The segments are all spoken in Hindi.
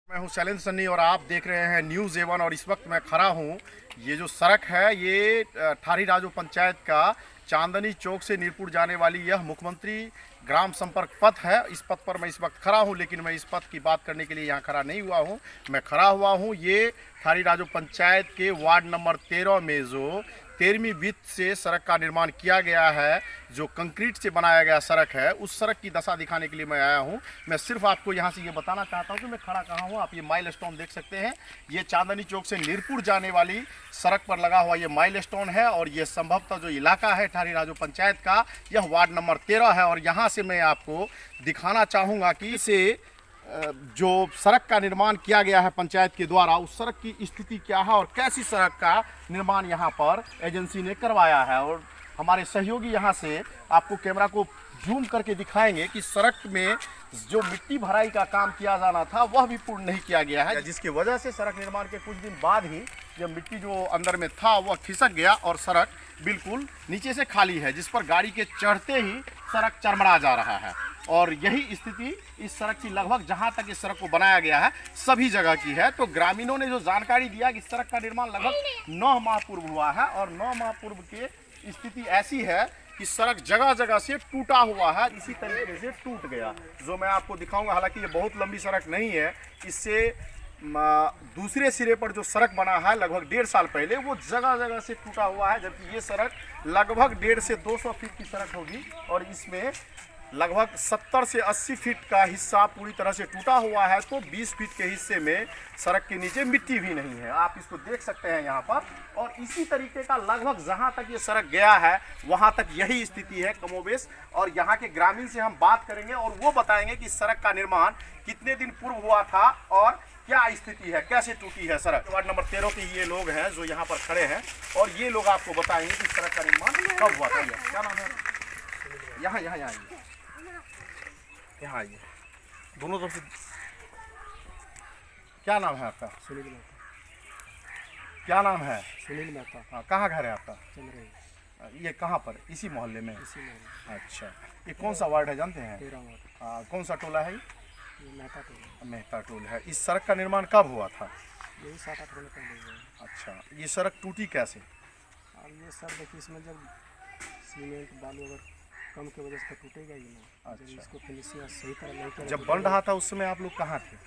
मैं हूं शैलेंद्र सन्नी और आप देख रहे हैं न्यूज़ एवन। और इस वक्त मैं खड़ा हूं, ये जो सड़क है ये ठारी राजो पंचायत का चांदनी चौक से नीरपुर जाने वाली यह मुख्यमंत्री ग्राम संपर्क पथ है। इस पथ पर मैं इस वक्त खड़ा हूं, लेकिन मैं इस पथ की बात करने के लिए यहाँ खड़ा नहीं हुआ हूं। मैं खड़ा हुआ हूं ये ठारी राजो पंचायत के वार्ड नंबर 13 में जो 13वीं वित्त से सड़क का निर्माण किया गया है, जो कंक्रीट से बनाया गया सड़क है, उस सड़क की दशा दिखाने के लिए मैं आया हूं। मैं सिर्फ आपको यहां से ये बताना चाहता हूं कि मैं खड़ा कहां हूं। आप ये माइलस्टोन देख सकते हैं, ये चांदनी चौक से नीरपुर जाने वाली सड़क पर लगा हुआ ये माइलस्टोन है। और ये संभवतः जो इलाका है ठारी राजो पंचायत का, यह वार्ड नंबर 13 है। और यहाँ से मैं आपको दिखाना चाहूँगा कि इसे जो सड़क का निर्माण किया गया है पंचायत के द्वारा, उस सड़क की स्थिति क्या है और कैसी सड़क का निर्माण यहाँ पर एजेंसी ने करवाया है। और हमारे सहयोगी यहाँ से आपको कैमरा को जूम करके दिखाएंगे कि सड़क में जो मिट्टी भराई का काम किया जाना था वह भी पूर्ण नहीं किया गया है, जिसकी वजह से सड़क निर्माण के कुछ दिन बाद ही यह मिट्टी जो अंदर में था वह खिसक गया और सड़क बिल्कुल नीचे से खाली है, जिस पर गाड़ी के चढ़ते ही सड़क चरमरा जा रहा है। और यही स्थिति इस सड़क की लगभग जहां तक इस सड़क को बनाया गया है सभी जगह की है। तो ग्रामीणों ने जो जानकारी दिया कि सड़क का निर्माण लगभग 9 माह पूर्व हुआ है और 9 माह पूर्व की स्थिति ऐसी है कि सड़क जगह जगह से टूटा हुआ है, इसी तरीके से टूट गया, जो मैं आपको दिखाऊंगा। हालांकि ये बहुत लंबी सड़क नहीं है, इससे दूसरे सिरे पर जो सड़क बना है लगभग 1.5 साल पहले, वो जगह जगह से टूटा हुआ है, जबकि ये सड़क लगभग 150 से 200 फीट की सड़क होगी। और इसमें लगभग 70 से 80 फीट का हिस्सा पूरी तरह से टूटा हुआ है, तो 20 फीट के हिस्से में सड़क के नीचे मिट्टी भी नहीं है। आप इसको देख सकते हैं यहाँ पर। और इसी तरीके का लगभग जहाँ तक ये सड़क गया है वहाँ तक यही स्थिति है कमोबेश। और यहाँ के ग्रामीण से हम बात करेंगे और वो बताएंगे कि सड़क का निर्माण कितने दिन पूर्व हुआ था और क्या स्थिति है, कैसे टूटी है सड़क। वार्ड नंबर 13 के ये लोग हैं जो यहाँ पर खड़े हैं और ये लोग आपको बताएंगे कि सड़क का निर्माण कब हुआ था। क्या नाम है? यहाँ यहाँ यहाँ यहाँ आइए, दोनों तरफ से। क्या नाम है आपका? सुनील मेहता। क्या नाम है? सुनील मेहता। हाँ, कहाँ घर है आपका? चंद्रई। ये कहाँ पर? इसी मोहल्ले में? इसी में। अच्छा, ये कौन सा वार्ड है जानते हैं? 13 वार्ड। कौन सा टोला है? ये मेहता टोल। मेहता टोल है। इस सड़क का निर्माण कब हुआ था? यही 7-8 महीने पहले हुआ है। अच्छा, ये सड़क टूटी कैसे? और ये सब देखिए, इसमें जब सीमेंट बालू अगर कम की वजह से टूटेगा ही ना। अच्छा। जब इसको फिनिशिंग सही तरह नहीं करें, जब बन रहा था उस समय आप लोग कहाँ थे?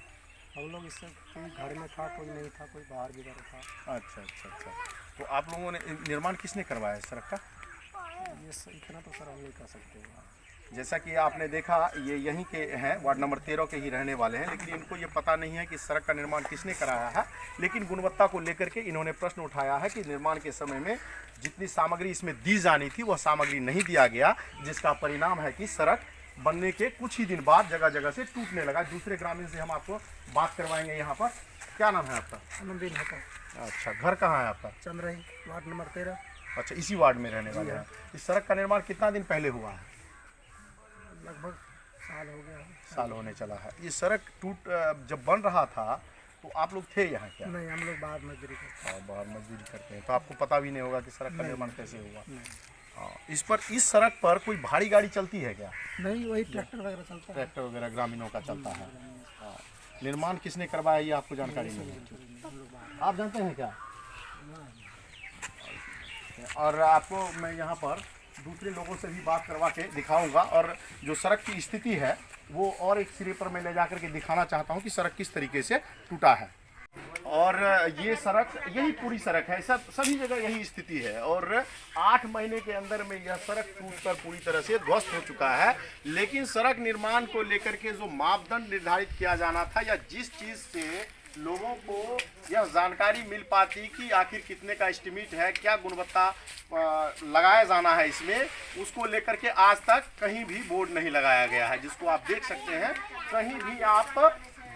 हम लोग इससे कोई घर में था, कोई नहीं था, कोई बाहर भी था। अच्छा अच्छा अच्छा। तो आप लोगों ने निर्माण किसने करवाया है सड़क का? ये इतना तो सर हम नहीं कर सकते। जैसा कि आपने देखा, ये यहीं के हैं, वार्ड नंबर 13 के ही रहने वाले हैं, लेकिन इनको ये पता नहीं है कि सड़क का निर्माण किसने कराया है। लेकिन गुणवत्ता को लेकर के इन्होंने प्रश्न उठाया है कि निर्माण के समय में जितनी सामग्री इसमें दी जानी थी वह सामग्री नहीं दिया गया, जिसका परिणाम है कि सड़क बनने के कुछ ही दिन बाद जगह जगह से टूटने लगा। दूसरे ग्रामीण से हम आपको बात करवाएंगे यहाँ पर। क्या नाम है आपका? आनंदीन होता। अच्छा, घर कहाँ है आपका? चंद्रई, वार्ड नंबर 13। अच्छा, इसी वार्ड में रहने वाले हैं। इस सड़क का निर्माण कितना दिन पहले हुआ है? लगभग साल हो गया। साल होने चला है। ये सड़क जब बन रहा था तो आप लोग थे यहाँ क्या? नहीं, हम लोग बाहर मजदूरी करते हैं। बाहर मजदूरी करते हैं, तो आपको पता भी नहीं होगा कि सड़क का निर्माण कैसे हुआ। नहीं। इस सड़क पर कोई भारी गाड़ी चलती है क्या? नहीं, वही ट्रैक्टर वगैरह चलता है। ट्रैक्टर वगैरह ग्रामीणों का चलता है। हाँ। निर्माण किसने करवाया ये आपको जानकारी नहीं है? आप जानते हैं क्या? और आपको मैं यहाँ पर दूसरे लोगों से भी बात करवा के दिखाऊंगा और जो सड़क की स्थिति है वो और एक सिरे पर मैं ले जाकर के दिखाना चाहता हूँ कि सड़क किस तरीके से टूटा है। और ये सड़क, यही पूरी सड़क है, सब सभी जगह यही स्थिति है। और 8 महीने के अंदर में यह सड़क टूटकर पूरी तरह से ध्वस्त हो चुका है। लेकिन सड़क निर्माण को लेकर के जो मापदंड निर्धारित किया जाना था या जिस चीज़ से लोगों को यह जानकारी मिल पाती कि आखिर कितने का एस्टिमेट है, क्या गुणवत्ता लगाया जाना है इसमें, उसको लेकर के आज तक कहीं भी बोर्ड नहीं लगाया गया है। जिसको आप देख सकते हैं, कहीं भी आप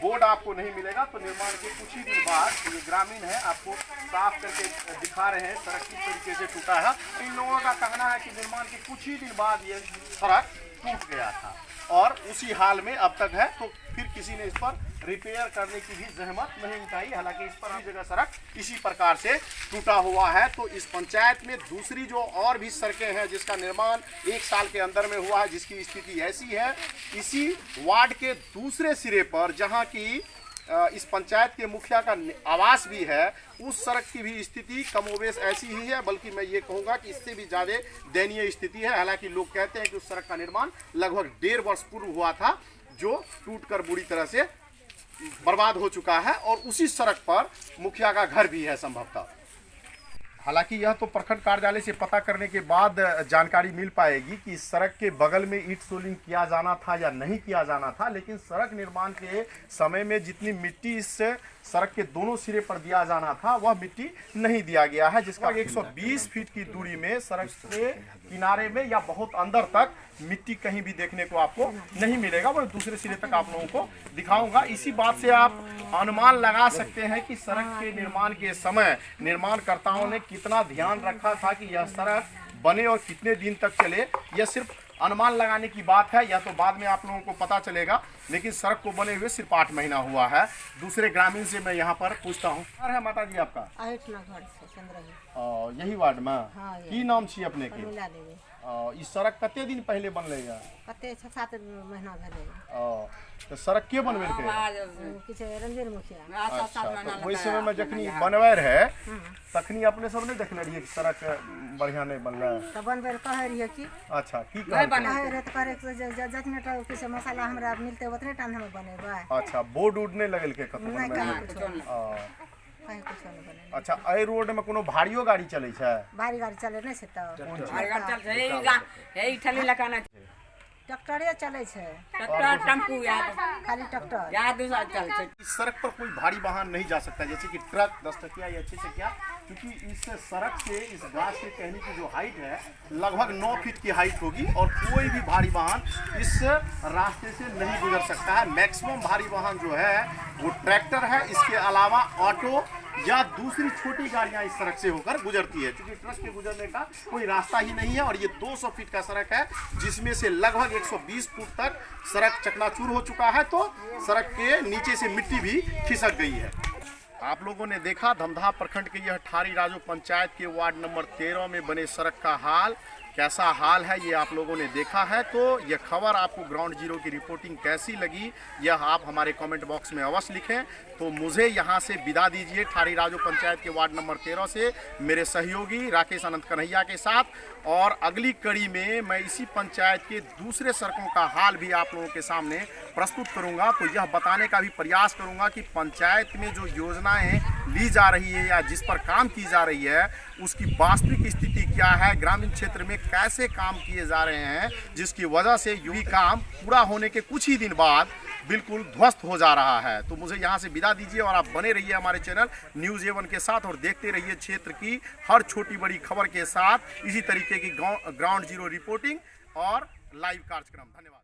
बोर्ड आपको नहीं मिलेगा। तो निर्माण के कुछ ही दिन बाद ये ग्रामीण है, आपको साफ करके दिखा रहे हैं सड़क किस तरीके से टूटा है। इन लोगों का कहना है कि निर्माण के कुछ ही दिन बाद ये सड़क टूट गया था और उसी हाल में अब तक है। तो फिर किसी ने इस पर रिपेयर करने की भी जहमत नहीं उठाई। हालांकि इस पर हर जगह सड़क इसी प्रकार से टूटा हुआ है। तो इस पंचायत में दूसरी जो और भी सड़कें हैं जिसका निर्माण 1 साल के अंदर में हुआ है, जिसकी स्थिति ऐसी है, इसी वार्ड के दूसरे सिरे पर जहां की इस पंचायत के मुखिया का आवास भी है, उस सड़क की भी स्थिति कमोबेश ऐसी ही है, बल्कि मैं ये कहूँगा कि इससे भी ज़्यादा दयनीय स्थिति है। हालांकि लोग कहते हैं कि उस सड़क का निर्माण लगभग 1.5 वर्ष पूर्व हुआ था, जो टूटकर बुरी तरह से बर्बाद हो चुका है, और उसी सड़क पर मुखिया का घर भी है संभवतः। हालांकि यह तो प्रखंड कार्यालय से पता करने के बाद जानकारी मिल पाएगी कि इस सड़क के बगल में ईंट सोलिंग किया जाना था या नहीं किया जाना था, लेकिन सड़क निर्माण के समय में जितनी मिट्टी इस सड़क के दोनों सिरे पर दिया जाना था वह मिट्टी नहीं दिया गया है, जिसका 120 फीट की दूरी में सड़क के किनारे में या बहुत अंदर तक मिट्टी कहीं भी देखने को आपको नहीं मिलेगा। वह दूसरे सिरे तक आप लोगों को दिखाऊंगा। इसी बात से आप अनुमान लगा सकते हैं कि सड़क के निर्माण के समय निर्माणकर्ताओं ने कितना ध्यान रखा था कि यह सड़क बने और कितने दिन तक चले। यह सिर्फ अनुमान लगाने की बात है, या तो बाद में आप लोगों को पता चलेगा, लेकिन सड़क को बने हुए सिर्फ 8 महीना हुआ है। दूसरे ग्रामीण से मैं यहाँ पर पूछता हूँ, घर है माता जी आपका? यही वार्ड में? हाँ, की नाम छी अपने के? मिला देबे। ई सड़क कते दिन पहले बनले है? कते 6-7 महीना भेले। तो सड़क के बनबे के? किछ रणवीर मुखिया। अच्छा, तो ओहि समय में जखनी बनबै रहे तखनी अपने सब नहीं देखने रहिए कि सड़क बढ़िया नहीं बनला? त बनबै कहे रहिए कि अच्छा, की कहे रहे त करे जतने टा किछ मसाला हमरा मिलते ओतने टा हम बनेबै। अच्छा, बोर्ड उड नहीं लगल के कतो नहीं बनबै? कहीं कुछ कहीं कुछ नहीं बने। अच्छा, एहि रोड में कोनो भारियो गाड़ी चलै छै? भारी गाड़ी चले नहीं छै त भारी गाड़ी चल छै, हे ठली लगाना ट्रैक्टरे चले छै, ट्रैक्टर टेम्पू याद खाली ट्रैक्टर। याद दूसरा चल छै। इस सड़क पर कोई भारी वाहन नहीं जा सकता, जैसे कि ट्रक, 10 चकिया या 6 चकिया, क्योंकि इस सड़क से इस गाछ के कहने की जो हाइट है लगभग 9 फीट की हाइट होगी, और कोई भी भारी वाहन इस रास्ते से नहीं गुजर सकता है। मैक्सिमम भारी वाहन जो है वो ट्रैक्टर है, इसके अलावा ऑटो या दूसरी छोटी गाड़ियां इस सड़क से होकर गुजरती है, क्योंकि ट्रक के गुजरने का कोई रास्ता ही नहीं है। और ये 200 फीट का सड़क है, जिसमें से लगभग 120 फुट तक सड़क चकनाचूर हो चुका है, तो सड़क के नीचे से मिट्टी भी खिसक गई है। आप लोगों ने देखा धमधा प्रखंड के यह ठारी राजो पंचायत के वार्ड नंबर 13 में बने सड़क का हाल, कैसा हाल है ये आप लोगों ने देखा है। तो यह खबर आपको ग्राउंड जीरो की रिपोर्टिंग कैसी लगी, यह आप हमारे कमेंट बॉक्स में अवश्य लिखें। तो मुझे यहाँ से विदा दीजिए ठारी राजो पंचायत के वार्ड नंबर 13 से, मेरे सहयोगी राकेश अनंत कन्हैया के साथ। और अगली कड़ी में मैं इसी पंचायत के दूसरे सड़कों का हाल भी आप लोगों के सामने प्रस्तुत करूँगा। तो यह बताने का भी प्रयास करूँगा कि पंचायत में जो योजनाएँ ली जा रही है या जिस पर काम की जा रही है उसकी वास्तविक स्थिति क्या है, ग्रामीण क्षेत्र में कैसे काम किए जा रहे हैं, जिसकी वजह से यही काम पूरा होने के कुछ ही दिन बाद बिल्कुल ध्वस्त हो जा रहा है। तो मुझे यहाँ से विदा दीजिए और आप बने रहिए हमारे चैनल न्यूज़ A1 के साथ, और देखते रहिए क्षेत्र की हर छोटी बड़ी खबर के साथ इसी तरीके की ग्राउंड जीरो रिपोर्टिंग और लाइव कार्यक्रम। धन्यवाद।